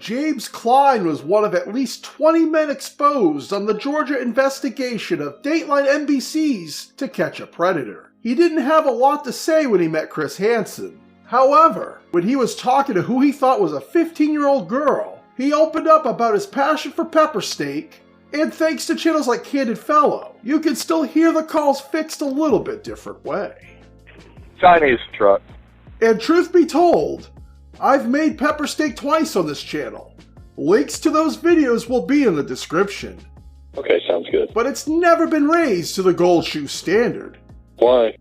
James Klein was one of at least 20 men exposed on the Georgia investigation of Dateline NBC's To Catch a Predator. He didn't have a lot to say when he met Chris Hansen. However, when he was talking to who he thought was a 15-year-old girl, he opened up about his passion for Peppersteak, and thanks to channels like CANDIDFELLOW, you can still hear the calls fixed a little bit different way. Chinese truck. And truth be told, I've made Peppersteak twice on this channel. Links to those videos will be in the description. Okay, sounds good. But it's never been raised to the Gold Shoe standard. Why?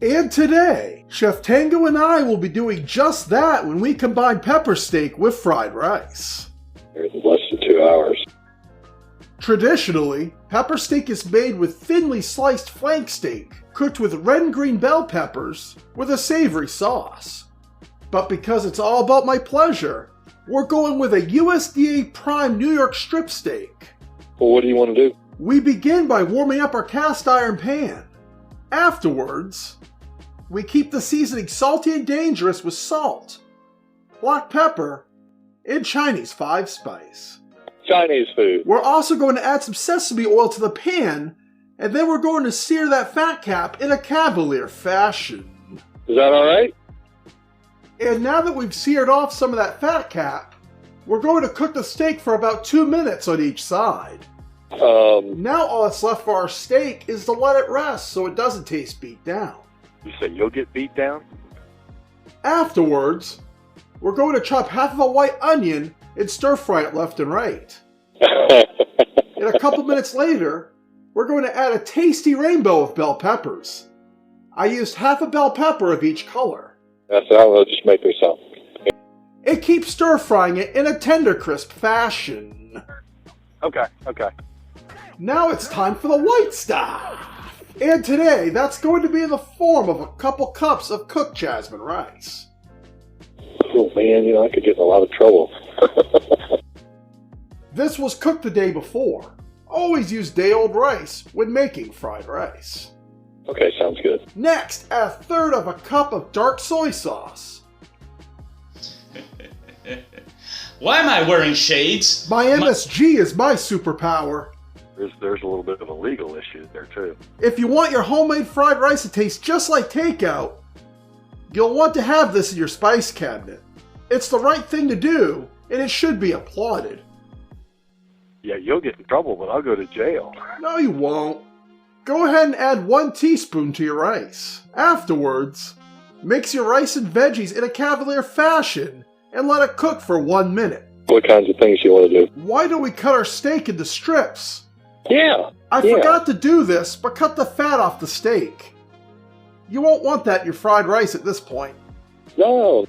And today, Chef Tango and I will be doing just that when we combine Peppersteak with fried rice. In less than 2 hours. Traditionally, Peppersteak is made with thinly sliced flank steak, cooked with red and green bell peppers, with a savory sauce. But because it's all about my pleasure, we're going with a USDA Prime New York strip steak. Well, what do you want to do? We begin by warming up our cast iron pan. Afterwards, we keep the seasoning salty and dangerous with salt, black pepper, and Chinese 5-spice. Chinese food. We're also going to add some sesame oil to the pan, and then we're going to sear that fat cap in a cavalier fashion. Is that alright? And now that we've seared off some of that fat cap, we're going to cook the steak for about 2 minutes on each side. Now all that's left for our steak is to let it rest so it doesn't taste beat down. You say you'll get beat down? Afterwards, we're going to chop half of a white onion and stir fry it left and right. And a couple minutes later, we're going to add a tasty rainbow of bell peppers. I used half a bell pepper of each color. I'll just make me some. And keep stir frying it in a tender crisp fashion. Okay. Now it's time for the white stuff. And today, that's going to be in the form of a couple cups of cooked jasmine rice. Oh man, I could get in a lot of trouble. This was cooked the day before. Always use day-old rice when making fried rice. Okay, sounds good. Next, add a third of a cup of dark soy sauce. Why am I wearing shades? My MSG is my superpower. There's a little bit of a legal issue there too. If you want your homemade fried rice to taste just like takeout, you'll want to have this in your spice cabinet. It's the right thing to do, and it should be applauded. Yeah, you'll get in trouble, but I'll go to jail. No, you won't. Go ahead and add 1 teaspoon to your rice. Afterwards, mix your rice and veggies in a cavalier fashion and let it cook for 1 minute. What kinds of things you want to do? Why don't we cut our steak into strips? Yeah. I forgot to do this, but cut the fat off the steak. You won't want that in your fried rice at this point. No.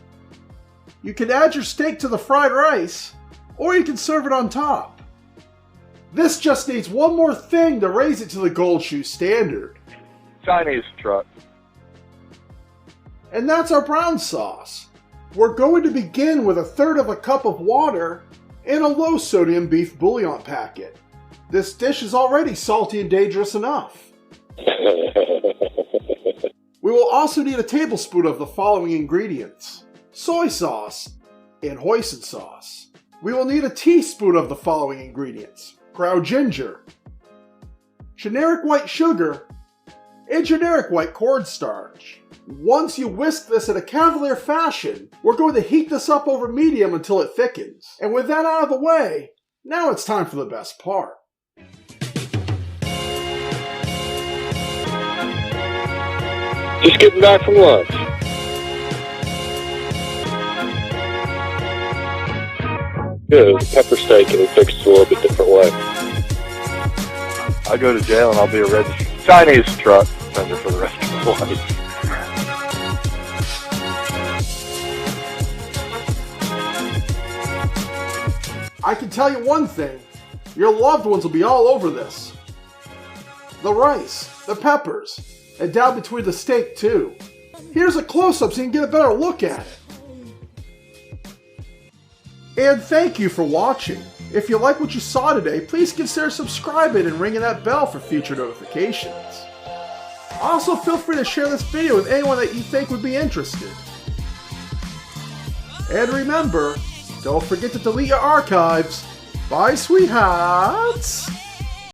You can add your steak to the fried rice, or you can serve it on top. This just needs one more thing to raise it to the Gold Shoe standard. Chinese truck. And that's our brown sauce. We're going to begin with a third of a cup of water and a low sodium beef bouillon packet. This dish is already salty and dangerous enough. We will also need a tablespoon of the following ingredients: soy sauce and hoisin sauce. We will need a teaspoon of the following ingredients: ground ginger, generic white sugar, and generic white cornstarch. Once you whisk this in a cavalier fashion, we're going to heat this up over medium until it thickens. And with that out of the way, now it's time for the best part. Just getting back from lunch. Good, it was a pepper steak and we fixed it a little bit different way. I'll go to jail and I'll be a registered Chinese truck vendor for the rest of my life. I can tell you one thing, your loved ones will be all over this. The rice, the peppers, and down between the steak too. Here's a close-up so you can get a better look at it. And thank you for watching. If you like what you saw today, please consider subscribing and ringing that bell for future notifications. Also, feel free to share this video with anyone that you think would be interested. And remember, Don't forget to delete your archives. Bye, sweethearts!